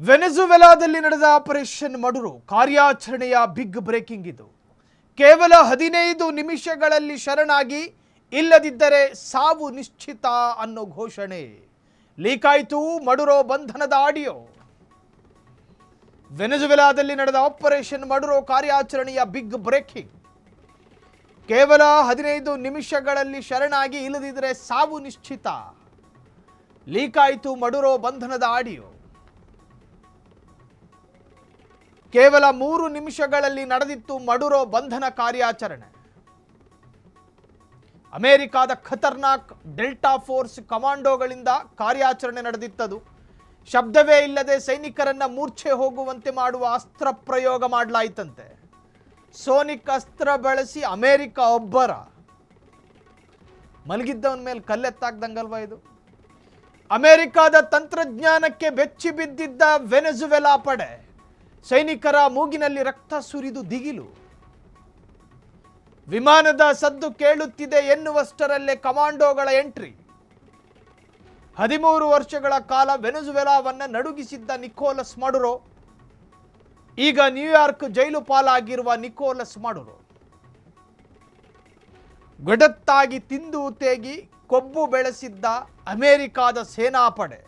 ವೆನೆಜುವೆಲಾದಲ್ಲಿ ನಡೆದ ಆಪರೇಷನ್ ಮಡುರು ಕಾರ್ಯಾಚರಣೆಯ big breaking ಇದು. ಕೇವಲ 15 ನಿಮಿಷಗಳಲ್ಲಿ ಶರಣಾಗಿ ಇಲ್ಲದಿದ್ದರೆ ಸಾವು ನಿಶ್ಚಿತ ಅನ್ನೋ ಘೋಷಣೆ. ಲೀಕ್ ಆಯಿತು ಮಡುರೋ ಬಂಧನದ ಆಡಿಯೋ. ವೆನೆಜುವೆಲಾದಲ್ಲಿ ನಡೆದ ಆಪರೇಷನ್ ಮಡುರೋ ಕಾರ್ಯಾಚರಣೆಯ ಬಿಗ್ ಬ್ರೇಕಿಂಗ್. ಕೇವಲ 15 ನಿಮಿಷಗಳಲ್ಲಿ ಶರಣಾಗಿ ಇಲ್ಲದಿದ್ದರೆ ಸಾವು ನಿಶ್ಚಿತ. ಲೀಕ್ ಆಯಿತು ಮಡುರೋ ಬಂಧನದ ಆಡಿಯೋ. ಕೇವಲ 3 ನಿಮಿಷಗಳಲ್ಲಿ ನಡೆದಿತ್ತು ಮಡುರೋ ಬಂಧನ ಕಾರ್ಯಾಚರಣೆ. ಅಮೆರಿಕಾದ ಖತರ್ನಾಕ್ ಡೆಲ್ಟಾ ಫೋರ್ಸ್ ಕಮಾಂಡೋಗಳಿಂದ ಕಾರ್ಯಾಚರಣೆ ನಡೆದಿತ್ತದು. ಶಬ್ದವೇ ಇಲ್ಲದೆ ಸೈನಿಕರನ್ನ ಮೂರ್ಛೆ ಹೋಗುವಂತೆ ಮಾಡುವ ಅಸ್ತ್ರ ಪ್ರಯೋಗ ಮಾಡಲಾಯಿತಂತೆ. ಸೋನಿಕ್ ಅಸ್ತ್ರ ಬಳಸಿ ಅಮೆರಿಕ ಒಬ್ಬರ ಮಲಗಿದ್ದವನ ಮೇಲೆ ಕಲ್ಲೆತ್ತಾಕ್ದಂಗಲ್ವಾ ಇದು. ಅಮೆರಿಕಾದ ತಂತ್ರಜ್ಞಾನಕ್ಕೆ ಬೆಚ್ಚಿ ಬಿದ್ದಿದ್ದ ವೆನೆಜುವೆಲಾ ಪಡೆ ಸೈನಿಕರ ಮೂಗಿನಲ್ಲಿ ರಕ್ತ ಸುರಿದು ದಿಗಿಲು. ವಿಮಾನದ ಸದ್ದು ಕೇಳುತ್ತಿದೆ ಎನ್ನುವಷ್ಟರಲ್ಲೇ ಕಮಾಂಡೋಗಳ ಎಂಟ್ರಿ. 13 ವರ್ಷಗಳ ಕಾಲ ವೆನೆಜುವೆಲಾವನ್ನ ನಡುಗಿಸಿದ್ದ ನಿಕೋಲಸ್ ಮಡುರೋ ಈಗ ನ್ಯೂಯಾರ್ಕ್ ಜೈಲು ಪಾಲಾಗಿರುವ ನಿಕೋಲಸ್ ಮಡುರೋ ಗಡತ್ತಾಗಿ ತಿಂದು ತೇಗಿ ಕೊಬ್ಬು ಬೆಳೆಸಿದ್ದ ಅಮೆರಿಕಾದ ಸೇನಾಪಡೆ.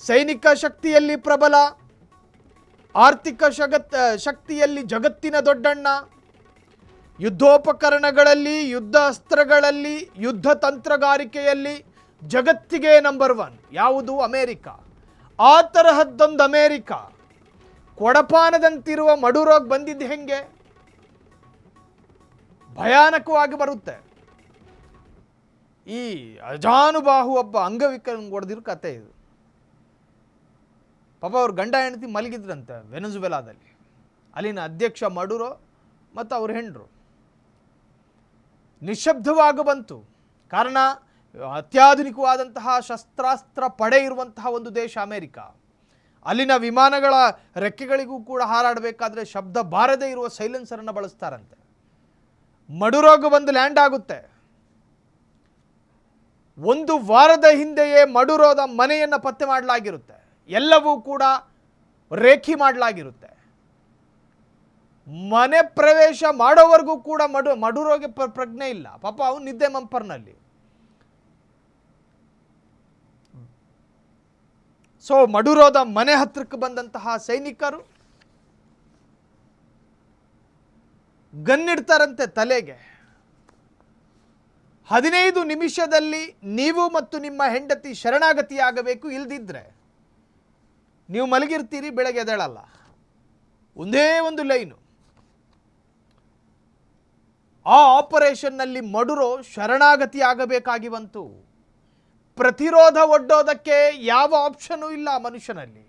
ಸೈನಿಕ ಶಕ್ತಿಯಲ್ಲಿ ಪ್ರಬಲ, ಆರ್ಥಿಕ ಶಕ್ತಿಯಲ್ಲಿ ಜಗತ್ತಿನ ದೊಡ್ಡಣ್ಣ, ಯುದ್ಧೋಪಕರಣಗಳಲ್ಲಿ, ಯುದ್ಧ ಅಸ್ತ್ರಗಳಲ್ಲಿ, ಯುದ್ಧ ತಂತ್ರಗಾರಿಕೆಯಲ್ಲಿ ಜಗತ್ತಿಗೆ ನಂಬರ್ 1 ಯಾವುದು? ಅಮೆರಿಕ. ಆ ತರಹದ್ದೊಂದು ಅಮೆರಿಕ ಕೊಡಪಾನದಂತಿರುವ ಮಡುರೋಗ್ ಬಂದಿದ್ದು ಹೆಂಗೆ? ಭಯಾನಕವಾಗಿ ಬರುತ್ತೆ. ಈ ಅಜಾನುಬಾಹು ಒಬ್ಬ ಅಂಗವಿಕಲನಿಗೆ ಹೊಡೆದಿರೋ ಕತೆ ಇದು. ಪಾಪ ಅವ್ರ ಗಂಡ ಹೆಂಡತಿ ಮಲಗಿದ್ರಂತೆ ವೆನೆಜುವೆಲಾದಲ್ಲಿ. ಅಲ್ಲಿನ ಅಧ್ಯಕ್ಷ ಮಡುರೋ ಮತ್ತು ಅವ್ರ ಹೆಂಡರು. ನಿಶ್ಶಬ್ದವಾಗಿ ಬಂತು. ಕಾರಣ ಅತ್ಯಾಧುನಿಕವಾದಂತಹ ಶಸ್ತ್ರಾಸ್ತ್ರ ಪಡೆ ಇರುವಂತಹ ಒಂದು ದೇಶ ಅಮೆರಿಕ. ಅಲ್ಲಿನ ವಿಮಾನಗಳ ರೆಕ್ಕೆಗಳಿಗೂ ಕೂಡ ಹಾರಾಡಬೇಕಾದ್ರೆ ಶಬ್ದ ಬಾರದೇ ಇರುವ ಸೈಲೆನ್ಸರನ್ನು ಬಳಸ್ತಾರಂತೆ. ಮಡುರೋಗ ಬಂದು ಲ್ಯಾಂಡ್ ಆಗುತ್ತೆ. 1 ವಾರದ ಹಿಂದೆಯೇ ಮಡುರೋದ ಮನೆಯನ್ನು ಪತ್ತೆ ಮಾಡಲಾಗಿರುತ್ತೆ. ಎಲ್ಲವೂ ಕೂಡ ರೇಖಿ ಮಾಡಲಾಗಿರುತ್ತೆ. ಮನೆ ಪ್ರವೇಶ ಮಾಡೋವರೆಗೂ ಕೂಡ ಮಡುರೋಗೆ ಪ್ರಜ್ಞೆ ಇಲ್ಲ. ಪಾಪ ಅವನು ನಿದ್ದೆ ಮಂಪರ್ನಲ್ಲಿ. ಸೊ ಮಡುರೋದ ಮನೆ ಹತ್ರಕ್ಕೆ ಬಂದಂತಹ ಸೈನಿಕರು ಗನ್ನಿಡ್ತಾರಂತೆ ತಲೆಗೆ. 15 ನಿಮಿಷದಲ್ಲಿ ನೀವು ಮತ್ತು ನಿಮ್ಮ ಹೆಂಡತಿ ಶರಣಾಗತಿಯಾಗಬೇಕು, ಇಲ್ದಿದ್ರೆ ನೀವು ಮಲಗಿರ್ತೀರಿ, ಬೆಳಗ್ಗೆ ಎದ್ದೇಳಲ್ಲ. ಒಂದೇ ಒಂದು ಲೈನು. ಆ ಆಪರೇಷನ್ನಲ್ಲಿ ಮಡುರೋ ಶರಣಾಗತಿ ಆಗಬೇಕಾಗಿ ಬಂತು. ಪ್ರತಿರೋಧ ಒಡ್ಡೋದಕ್ಕೆ ಯಾವ ಆಪ್ಷನೂ ಇಲ್ಲ ಮನುಷ್ಯನಲ್ಲಿ.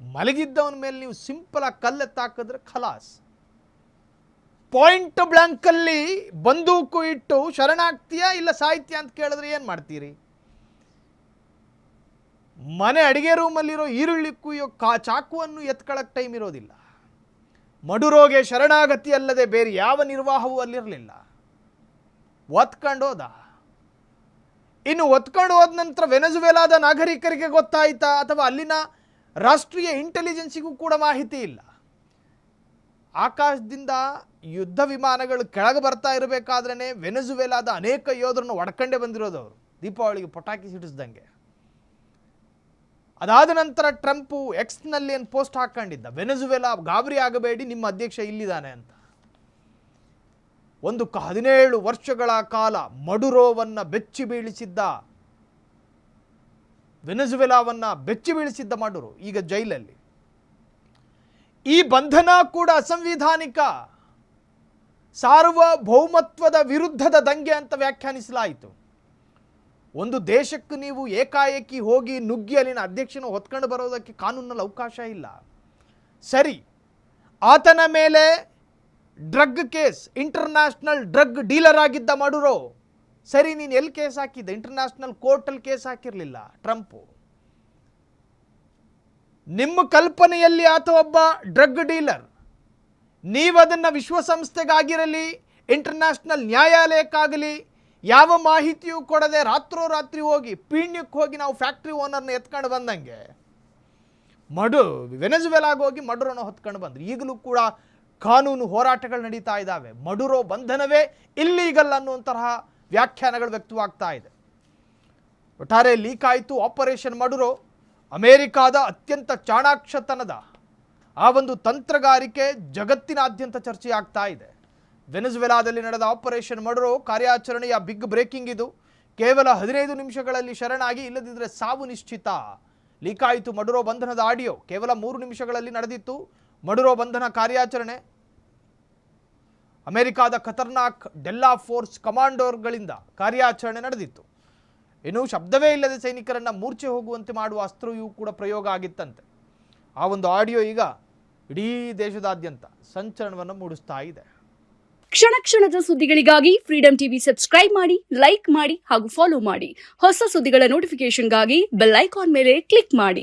ಮಲಗಿದ್ದವನ ಮೇಲೆ ನೀವು ಸಿಂಪಲ್ ಆಗಿ ಕಲ್ಲೆತ್ತಾಕಿದ್ರೆ ಖಲಾಸ್. ಪಾಯಿಂಟ್ ಬ್ಲಾಂಕಲ್ಲಿ ಬಂದೂಕು ಇಟ್ಟು ಶರಣಾಗ್ತೀಯಾ ಇಲ್ಲ ಸಾಹಿತ್ಯ ಅಂತ ಕೇಳಿದ್ರೆ ಏನು ಮಾಡ್ತೀರಿ? ಮನೆ ಅಡಿಗೆ ರೂಮಲ್ಲಿರೋ ಈರುಳ್ಳಿ ಕುಯ್ಯೋ ಚಾಕುವನ್ನು ಎತ್ಕೊಳ್ಳೋಕೆ ಟೈಮ್ ಇರೋದಿಲ್ಲ. ಮಡುರೋಗೆ ಶರಣಾಗತಿ ಅಲ್ಲದೆ ಬೇರೆ ಯಾವ ನಿರ್ವಾಹವೂ ಅಲ್ಲಿರಲಿಲ್ಲ. ಒತ್ಕೊಂಡು ಹೋದ. ಇನ್ನು ಒತ್ಕೊಂಡು ಹೋದ ನಂತರ ವೆನೆಜುವೆಲಾದ ನಾಗರಿಕರಿಗೆ ಗೊತ್ತಾಯ್ತಾ ಅಥವಾ ಅಲ್ಲಿನ ರಾಷ್ಟ್ರೀಯ ಇಂಟೆಲಿಜೆನ್ಸಿಗೂ ಕೂಡ ಮಾಹಿತಿ ಇಲ್ಲ. ಆಕಾಶದಿಂದ ಯುದ್ಧ ವಿಮಾನಗಳು ಕೆಳಗೆ ಬರ್ತಾ ಇರಬೇಕಾದ್ರೇ ವೆನೆಜುವೆಲಾದ ಅನೇಕ ಯೋಧರನ್ನು ಒಡ್ಕೊಂಡೇ ಬಂದಿರೋದವರು, ದೀಪಾವಳಿಗೆ ಪಟಾಕಿ ಸಿಡಿಸ್ದಂಗೆ. ಅದಾದ ನಂತರ ಟ್ರಂಪು ಎಕ್ಸ್ನಲ್ಲಿ ಏನು ಪೋಸ್ಟ್ ಹಾಕೊಂಡಿದ್ದ, ವೆನೆಜುವೆಲಾ ಗಾಬರಿ ಆಗಬೇಡಿ, ನಿಮ್ಮ ಅಧ್ಯಕ್ಷ ಇಲ್ಲಿದ್ದಾನೆ ಅಂತ. 17 ವರ್ಷಗಳ ಕಾಲ ಮಡುರೋವನ್ನ ಬೆಚ್ಚಿ ಬೀಳಿಸಿದ್ದ, ವೆನೆಜುವೆಲಾವನ್ನ ಬೆಚ್ಚಿ ಬೀಳಿಸಿದ್ದ ಮಡುರೋ ಈಗ ಜೈಲಲ್ಲಿ. ಈ ಬಂಧನ ಕೂಡ ಅಸಂವಿಧಾನಿಕ, ಸಾರ್ವಭೌಮತ್ವದ ವಿರುದ್ಧದ ದಂಗೆ ಅಂತ ವ್ಯಾಖ್ಯಾನಿಸಲಾಯಿತು. ಒಂದು ದೇಶಕ್ಕೆ ನೀವು ಏಕಾಏಕಿ ಹೋಗಿ ನುಗ್ಗಿ ಅಲ್ಲಿನ ಅಧ್ಯಕ್ಷನ ಹೊತ್ಕೊಂಡು ಬರೋದಕ್ಕೆ ಕಾನೂನಲ್ಲಿ ಅವಕಾಶ ಇಲ್ಲ. ಸರಿ, ಆತನ ಮೇಲೆ drug case, international drug dealer ಆಗಿದ್ದ ಮಡುರೋ. ಸರಿ, ನೀನು ಎಲ್ಲಿ ಕೇಸ್ ಹಾಕಿದ್ದ? ಇಂಟರ್ನ್ಯಾಷನಲ್ ಕೋರ್ಟಲ್ಲಿ ಕೇಸ್ ಹಾಕಿರಲಿಲ್ಲ ಟ್ರಂಪು. ನಿಮ್ಮ ಕಲ್ಪನೆಯಲ್ಲಿ ಆತ ಒಬ್ಬ ಡ್ರಗ್ ಡೀಲರ್. ನೀವು ಅದನ್ನು ವಿಶ್ವಸಂಸ್ಥೆಗಾಗಿರಲಿ, ಇಂಟರ್ನ್ಯಾಷನಲ್ ನ್ಯಾಯಾಲಯಕ್ಕಾಗಲಿ ಯಾವ ಮಾಹಿತಿಯೂ ಕೊಡದೆ ರಾತ್ರೋರಾತ್ರಿ ಹೋಗಿ ಪೀಣ್ಯಕ್ಕೆ ಹೋಗಿ ನಾವು ಫ್ಯಾಕ್ಟ್ರಿ ಓನರ್ನ ಎತ್ಕೊಂಡು ಬಂದಂಗೆ ವೆನೆಜುವೆಲಾಗೆ ಹೋಗಿ ಮಡುರೋನ ಹೊತ್ಕೊಂಡು ಬಂದರು. ಈಗಲೂ ಕೂಡ ಕಾನೂನು ಹೋರಾಟಗಳು ನಡೀತಾ ಇದ್ದಾವೆ. ಮಡುರೋ ಬಂಧನವೇ ಇಲ್ಲೀಗಲ್ ಅನ್ನುವಂತಹ ವ್ಯಾಖ್ಯಾನಗಳು ವ್ಯಕ್ತವಾಗ್ತಾ ಇದೆ. ಒಟ್ಟಾರೆ ಲೀಕ್ ಆಯಿತು ಆಪರೇಷನ್ ಮಡುರೋ. ಅಮೆರಿಕಾದ ಅತ್ಯಂತ ಚಾಣಾಕ್ಷತನದ ಆ ಒಂದು ತಂತ್ರಗಾರಿಕೆ ಜಗತ್ತಿನಾದ್ಯಂತ ಚರ್ಚೆಯಾಗ್ತಾ ಇದೆ. ವೆನೆಜುವೆಲಾದಲ್ಲಿ ನಡೆದ ಆಪರೇಷನ್ ಮಡುರೋ ಕಾರ್ಯಾಚರಣೆಯ ಬಿಗ್ ಬ್ರೇಕಿಂಗ್ ಇದು. ಕೇವಲ 15 ನಿಮಿಷಗಳಲ್ಲಿ ಶರಣಾಗಿ, ಇಲ್ಲದಿದ್ದರೆ ಸಾವು ನಿಶ್ಚಿತ. ಲೀಕ್ ಆಯಿತು ಮಡುರೋ ಬಂಧನದ ಆಡಿಯೋ. ಕೇವಲ 3 ನಿಮಿಷಗಳಲ್ಲಿ ನಡೆದಿತ್ತು ಮಡುರೋ ಬಂಧನ ಕಾರ್ಯಾಚರಣೆ. ಅಮೆರಿಕಾದ ಖತರ್ನಾಕ್ ಡೆಲ್ಲಾ ಫೋರ್ಸ್ ಕಮಾಂಡೋರ್ಗಳಿಂದ ಕಾರ್ಯಾಚರಣೆ ನಡೆದಿತ್ತು. ಇನ್ನು ಶಬ್ದವೇ ಇಲ್ಲದೆ ಸೈನಿಕರನ್ನು ಮೂರ್ಛೆ ಹೋಗುವಂತೆ ಮಾಡುವ ಅಸ್ತ್ರವೂ ಕೂಡ ಪ್ರಯೋಗ ಆಗಿತ್ತಂತೆ. ಆ ಒಂದು ಆಡಿಯೋ ಈಗ ಇಡೀ ದೇಶದಾದ್ಯಂತ ಸಂಚಲನವನ್ನು ಮೂಡಿಸ್ತಾ ಇದೆ. ಕ್ಷಣ ಕ್ಷಣದ ಸುದ್ದಿಗಳಿಗಾಗಿ ಫ್ರೀಡಂ ಟಿವಿ ಸಬ್ಸ್ಕ್ರೈಬ್ ಮಾಡಿ, ಲೈಕ್ ಮಾಡಿ ಹಾಗೂ ಫಾಲೋ ಮಾಡಿ. ಹೊಸ ಸುದ್ದಿಗಳ ನೋಟಿಫಿಕೇಶನ್ಗಾಗಿ ಬೆಲ್ ಐಕಾನ್ ಮೇಲೆ ಕ್ಲಿಕ್ ಮಾಡಿ.